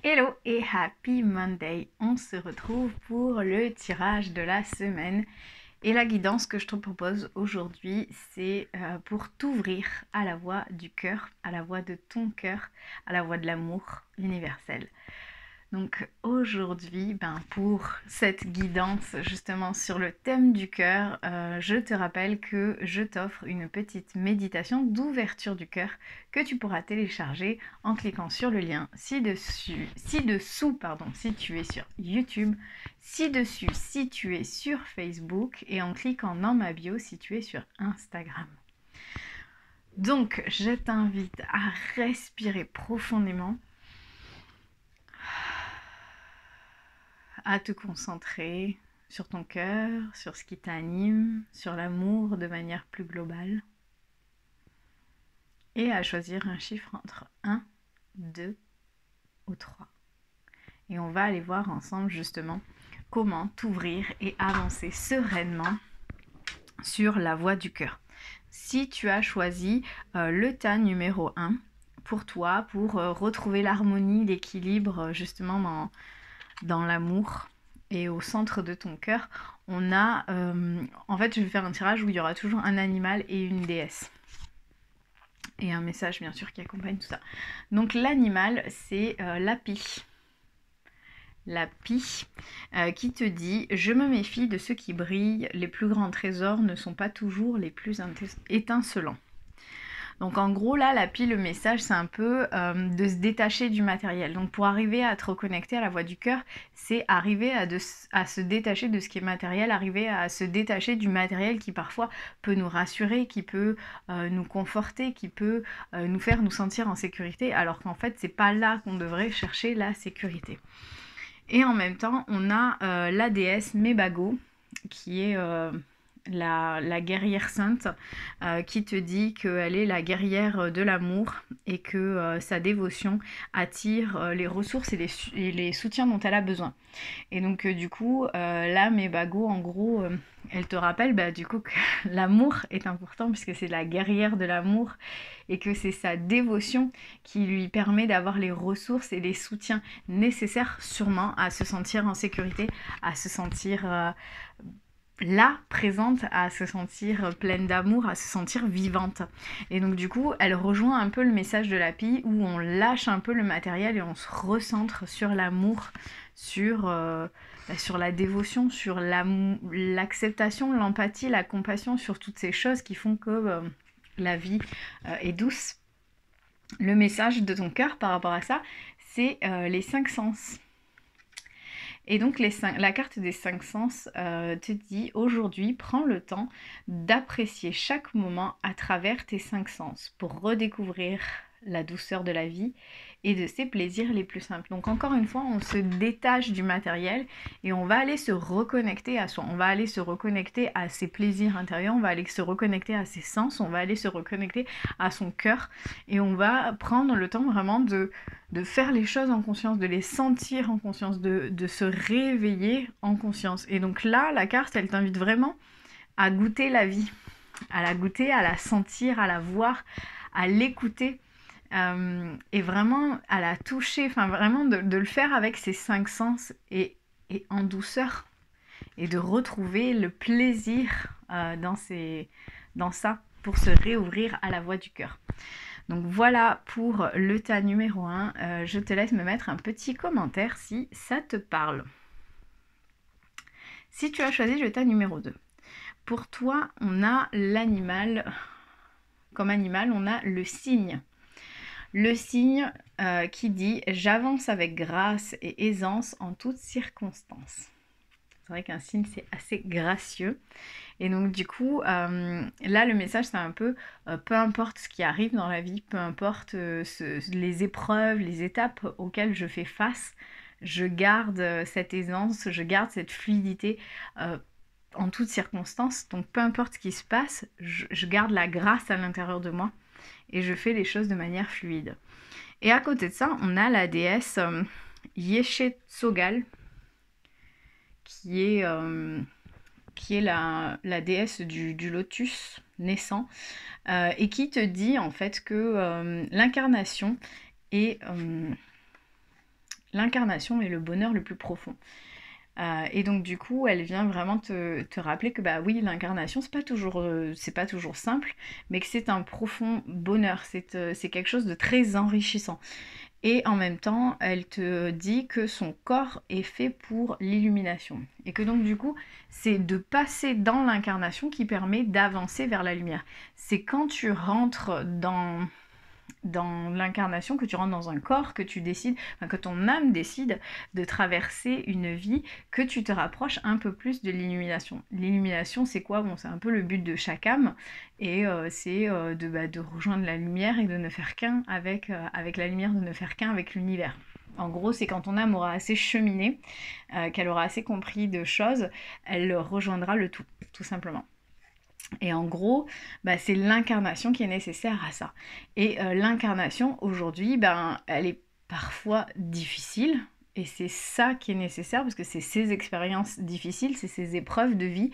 Hello et happy Monday! On se retrouve pour le tirage de la semaine. Et la guidance que je te propose aujourd'hui, c'est pour t'ouvrir à la voix du cœur, à la voix de ton cœur, à la voix de l'amour universel. Donc aujourd'hui, pour cette guidance justement sur le thème du cœur, je te rappelle que je t'offre une petite méditation d'ouverture du cœur que tu pourras télécharger en cliquant sur le lien ci-dessous, si tu es sur YouTube, ci-dessus si tu es sur Facebook et en cliquant dans ma bio si tu es sur Instagram. Donc je t'invite à respirer profondément, à te concentrer sur ton cœur, sur ce qui t'anime, sur l'amour de manière plus globale. Et à choisir un chiffre entre 1, 2 ou 3. Et on va aller voir ensemble justement comment t'ouvrir et avancer sereinement sur la voie du cœur. Si tu as choisi le tas numéro 1 pour toi, pour retrouver l'harmonie, l'équilibre justement dans l'amour et au centre de ton cœur, on a, en fait je vais faire un tirage où il y aura toujours un animal et une déesse. Et un message bien sûr qui accompagne tout ça. Donc l'animal c'est la pie. La pie qui te dit « Je me méfie de ceux qui brillent, les plus grands trésors ne sont pas toujours les plus étincelants. » Donc en gros là, la pie, le message c'est un peu de se détacher du matériel. Donc pour arriver à te reconnecter à la voix du cœur, c'est arriver à se détacher de ce qui est matériel, arriver à se détacher du matériel qui parfois peut nous rassurer, qui peut nous conforter, qui peut nous faire nous sentir en sécurité, alors qu'en fait c'est pas là qu'on devrait chercher la sécurité. Et en même temps, on a la déesse Mébago, qui est la guerrière sainte, qui te dit qu'elle est la guerrière de l'amour et que sa dévotion attire les ressources et les soutiens dont elle a besoin. Et donc du coup, là, Mébago, en gros, elle te rappelle du coup que l'amour est important puisque c'est la guerrière de l'amour et que c'est sa dévotion qui lui permet d'avoir les ressources et les soutiens nécessaires sûrement à se sentir en sécurité, à se sentir là, présente, à se sentir pleine d'amour, à se sentir vivante. Et donc du coup, elle rejoint un peu le message de la pie où on lâche un peu le matériel et on se recentre sur l'amour, sur la dévotion, sur l'acceptation, l'empathie, la compassion, sur toutes ces choses qui font que la vie est douce. Le message de ton cœur par rapport à ça, c'est les 5 sens. Et donc la carte des 5 sens te dit aujourd'hui, prends le temps d'apprécier chaque moment à travers tes 5 sens pour redécouvrir la douceur de la vie et de ses plaisirs les plus simples. Donc encore une fois, on se détache du matériel et on va aller se reconnecter à soi. On va aller se reconnecter à ses plaisirs intérieurs, on va aller se reconnecter à ses sens, on va aller se reconnecter à son cœur et on va prendre le temps vraiment de faire les choses en conscience, de les sentir en conscience, de se réveiller en conscience. Et donc là, la carte, elle t'invite vraiment à goûter la vie, à la goûter, à la sentir, à la voir, à l'écouter. Et vraiment à la toucher, enfin vraiment de le faire avec ses 5 sens et en douceur et de retrouver le plaisir dans ça pour se réouvrir à la voix du cœur. Donc voilà pour le tas numéro 1, je te laisse me mettre un petit commentaire si ça te parle. Si tu as choisi le tas numéro 2, pour toi on a l'animal, comme animal on a le cygne. Le cygne qui dit « J'avance avec grâce et aisance en toutes circonstances ». C'est vrai qu'un cygne, c'est assez gracieux. Et donc du coup, là, le message, c'est un peu peu importe ce qui arrive dans la vie, peu importe les épreuves, les étapes auxquelles je fais face, je garde cette aisance, je garde cette fluidité en toutes circonstances. Donc peu importe ce qui se passe, je garde la grâce à l'intérieur de moi. Et je fais les choses de manière fluide. Et à côté de ça, on a la déesse Yeshe-Tsogal, qui est la déesse du lotus naissant, et qui te dit en fait que l'incarnation est l'incarnation est le bonheur le plus profond. Et donc du coup, elle vient vraiment te rappeler que bah oui, l'incarnation, c'est pas toujours simple, mais que c'est un profond bonheur, c'est quelque chose de très enrichissant. Et en même temps, elle te dit que son corps est fait pour l'illumination. Et que donc du coup, c'est de passer dans l'incarnation qui permet d'avancer vers la lumière. C'est quand tu rentres dans l'incarnation, que tu rentres dans un corps, que tu décides, enfin, que ton âme décide de traverser une vie, que tu te rapproches un peu plus de l'illumination. L'illumination, c'est quoi? Bon, c'est un peu le but de chaque âme, et c'est de rejoindre la lumière et de ne faire qu'un avec la lumière, de ne faire qu'un avec l'univers. En gros, c'est quand ton âme aura assez cheminé, qu'elle aura assez compris de choses, elle rejoindra le tout simplement. Et en gros, bah, c'est l'incarnation qui est nécessaire à ça. Et l'incarnation, aujourd'hui, ben, elle est parfois difficile. Et c'est ça qui est nécessaire, parce que c'est ces expériences difficiles, c'est ces épreuves de vie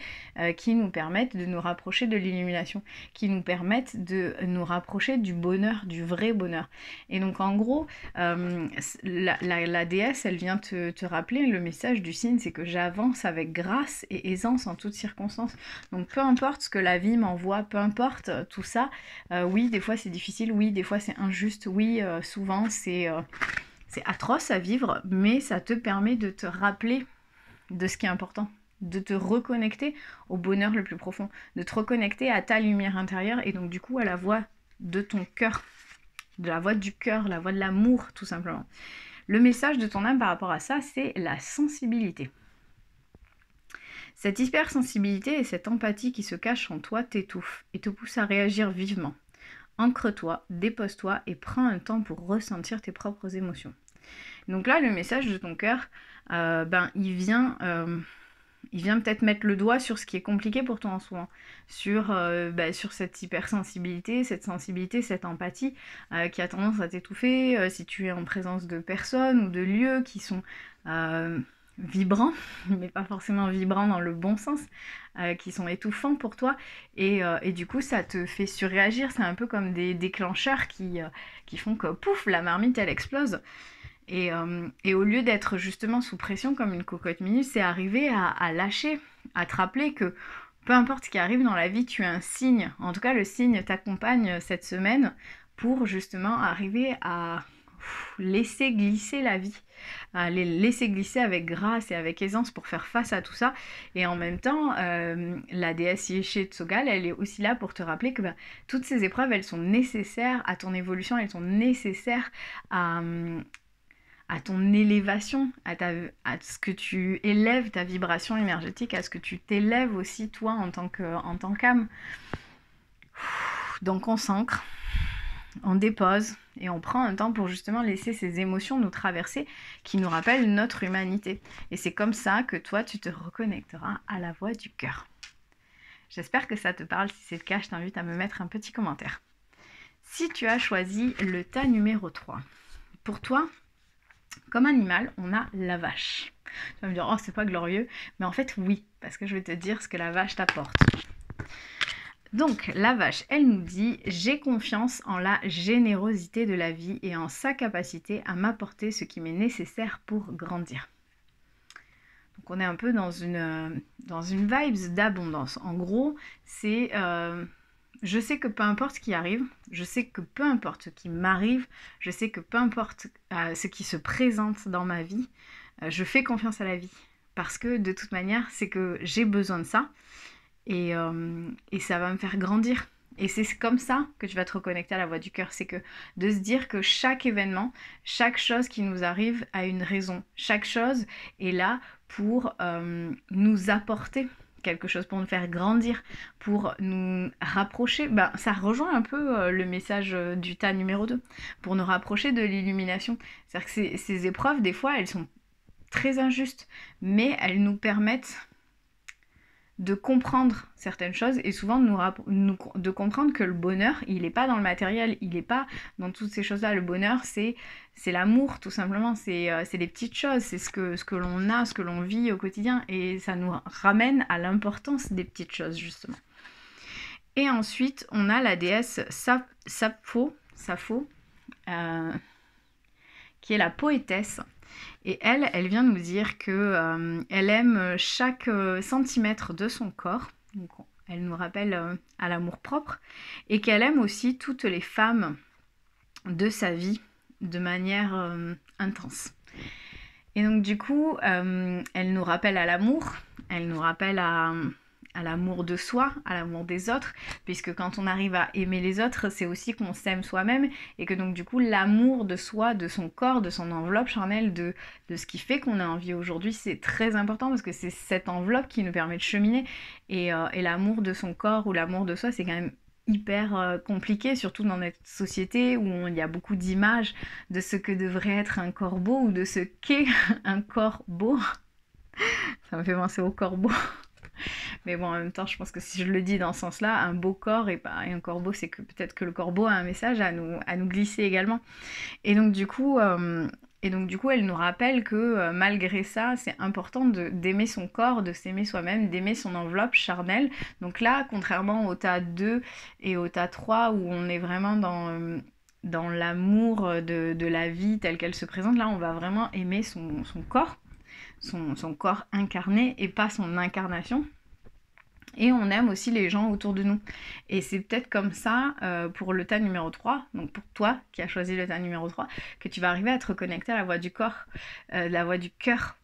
qui nous permettent de nous rapprocher de l'illumination, qui nous permettent de nous rapprocher du bonheur, du vrai bonheur. Et donc en gros, la déesse, elle vient te rappeler, le message du signe, c'est que j'avance avec grâce et aisance en toutes circonstances. Donc peu importe ce que la vie m'envoie, peu importe tout ça, oui, des fois c'est difficile, oui, des fois c'est injuste, oui, souvent c'est atroce à vivre, mais ça te permet de te rappeler de ce qui est important, de te reconnecter au bonheur le plus profond, de te reconnecter à ta lumière intérieure et donc du coup à la voix de ton cœur, de la voix du cœur, la voix de l'amour tout simplement. Le message de ton âme par rapport à ça, c'est la sensibilité. Cette hypersensibilité et cette empathie qui se cachent en toi t'étouffent et te poussent à réagir vivement. Ancre-toi, dépose-toi et prends un temps pour ressentir tes propres émotions. Donc là, le message de ton cœur, il vient peut-être mettre le doigt sur ce qui est compliqué pour toi en ce moment, sur cette hypersensibilité, cette sensibilité, cette empathie qui a tendance à t'étouffer si tu es en présence de personnes ou de lieux qui sont vibrants, mais pas forcément vibrants dans le bon sens, qui sont étouffants pour toi, et du coup ça te fait surréagir, c'est un peu comme des déclencheurs qui font que pouf, la marmite elle explose. Et au lieu d'être justement sous pression comme une cocotte minute, c'est arriver à lâcher, à te rappeler que peu importe ce qui arrive dans la vie, tu as un signe. En tout cas, le signe t'accompagne cette semaine pour justement arriver à laisser glisser la vie, à les laisser glisser avec grâce et avec aisance pour faire face à tout ça. Et en même temps, la déesse Yeshe Tsogal, elle est aussi là pour te rappeler que toutes ces épreuves, elles sont nécessaires à ton évolution, elles sont nécessaires à ton élévation, à ce que tu élèves ta vibration énergétique, à ce que tu t'élèves aussi toi en tant qu'âme. Donc on s'ancre, on dépose et on prend un temps pour justement laisser ces émotions nous traverser qui nous rappellent notre humanité. Et c'est comme ça que toi tu te reconnecteras à la voix du cœur. J'espère que ça te parle. Si c'est le cas, je t'invite à me mettre un petit commentaire. Si tu as choisi le tas numéro 3, pour toi, comme animal, on a la vache. Tu vas me dire, oh, c'est pas glorieux. Mais en fait, oui, parce que je vais te dire ce que la vache t'apporte. Donc, la vache, elle nous dit « J'ai confiance en la générosité de la vie et en sa capacité à m'apporter ce qui m'est nécessaire pour grandir. » Donc, on est un peu dans une vibes d'abondance. En gros, c'est... je sais que peu importe ce qui arrive, je sais que peu importe ce qui m'arrive, je sais que peu importe ce qui se présente dans ma vie, je fais confiance à la vie. Parce que de toute manière, c'est que j'ai besoin de ça et ça va me faire grandir. Et c'est comme ça que tu vas te reconnecter à la voix du cœur. C'est que de se dire que chaque événement, chaque chose qui nous arrive a une raison. Chaque chose est là pour nous apporter quelque chose, pour nous faire grandir, pour nous rapprocher. Ça rejoint un peu le message du tas numéro 2, pour nous rapprocher de l'illumination. C'est-à-dire que ces épreuves, des fois, elles sont très injustes, mais elles nous permettent de comprendre certaines choses et souvent de comprendre que le bonheur, il n'est pas dans le matériel, il n'est pas dans toutes ces choses-là. Le bonheur, c'est l'amour, tout simplement. C'est les petites choses, c'est ce que l'on a, ce que l'on vit au quotidien. Et ça nous ramène à l'importance des petites choses, justement. Et ensuite, on a la déesse Sappho, qui est la poétesse. Et elle vient nous dire que elle aime chaque centimètre de son corps. Donc, elle nous rappelle à l'amour-propre. Et qu'elle aime aussi toutes les femmes de sa vie de manière intense. Et donc du coup, elle nous rappelle à l'amour, elle nous rappelle à l'amour de soi, à l'amour des autres, puisque quand on arrive à aimer les autres, c'est aussi qu'on s'aime soi-même, et que donc du coup, l'amour de soi, de son corps, de son enveloppe charnelle, de ce qui fait qu'on a envie aujourd'hui, c'est très important, parce que c'est cette enveloppe qui nous permet de cheminer, et l'amour de son corps ou l'amour de soi, c'est quand même hyper compliqué, surtout dans notre société où il y a beaucoup d'images de ce que devrait être un corps beau ou de ce qu'est un corps beau. Ça me fait penser au corbeau. Mais bon, en même temps, je pense que si je le dis dans ce sens-là, un beau corps et un corbeau, c'est que peut-être que le corbeau a un message à nous glisser également. Et donc du coup, elle nous rappelle que malgré ça, c'est important d'aimer son corps, de s'aimer soi-même, d'aimer son enveloppe charnelle. Donc là, contrairement au tas 2 et au tas 3, où on est vraiment dans l'amour de la vie telle qu'elle se présente, là, on va vraiment aimer son corps, son corps incarné et pas son incarnation. Et on aime aussi les gens autour de nous. Et c'est peut-être comme ça, pour le tas numéro 3, donc pour toi qui as choisi le tas numéro 3, que tu vas arriver à te reconnecter à la voix du corps, la voix du cœur.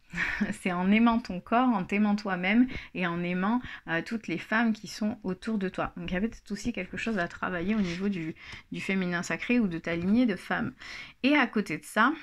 C'est en aimant ton corps, en t'aimant toi-même et en aimant toutes les femmes qui sont autour de toi. Donc il y a peut-être aussi quelque chose à travailler au niveau du féminin sacré ou de ta lignée de femmes. Et à côté de ça,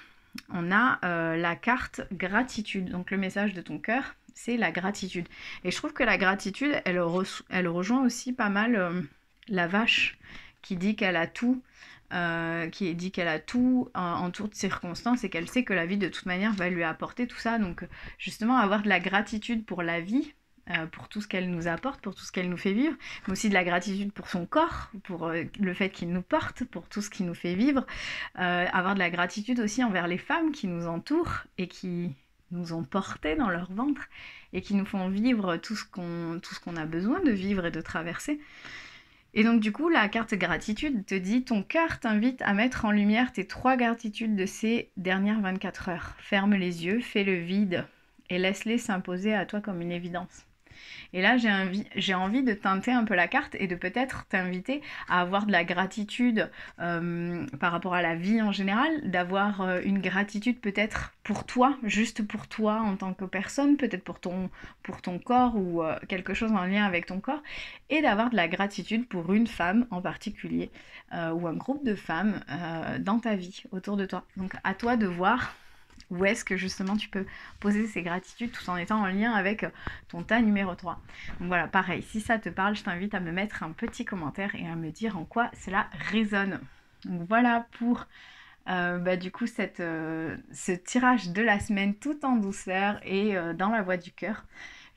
on a la carte gratitude, donc le message de ton cœur, c'est la gratitude. Et je trouve que la gratitude, elle rejoint aussi pas mal la vache qui dit qu'elle a tout, en toutes circonstances et qu'elle sait que la vie de toute manière va lui apporter tout ça. Donc justement avoir de la gratitude pour la vie, pour tout ce qu'elle nous apporte, pour tout ce qu'elle nous fait vivre, mais aussi de la gratitude pour son corps, pour le fait qu'il nous porte, pour tout ce qu'il nous fait vivre, avoir de la gratitude aussi envers les femmes qui nous entourent et qui nous ont portés dans leur ventre et qui nous font vivre tout ce qu'on a besoin de vivre et de traverser. Et donc du coup, la carte gratitude te dit « Ton cœur t'invite à mettre en lumière tes 3 gratitudes de ces dernières 24 heures. Ferme les yeux, fais le vide et laisse-les s'imposer à toi comme une évidence. » Et là, j'ai envie de teinter un peu la carte et de peut-être t'inviter à avoir de la gratitude par rapport à la vie en général, d'avoir une gratitude peut-être pour toi, juste pour toi en tant que personne, peut-être pour ton corps ou quelque chose en lien avec ton corps, et d'avoir de la gratitude pour une femme en particulier ou un groupe de femmes dans ta vie, autour de toi. Donc à toi de voir où est-ce que justement tu peux poser ces gratitudes tout en étant en lien avec ton tas numéro 3. Donc voilà, pareil, si ça te parle, je t'invite à me mettre un petit commentaire et à me dire en quoi cela résonne. Donc voilà pour du coup ce tirage de la semaine tout en douceur et dans la voix du cœur.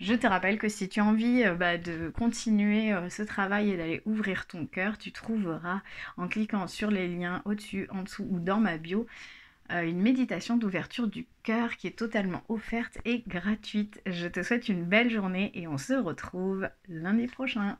Je te rappelle que si tu as envie de continuer ce travail et d'aller ouvrir ton cœur, tu trouveras en cliquant sur les liens au-dessus, en dessous ou dans ma bio, une méditation d'ouverture du cœur qui est totalement offerte et gratuite. Je te souhaite une belle journée et on se retrouve lundi prochain.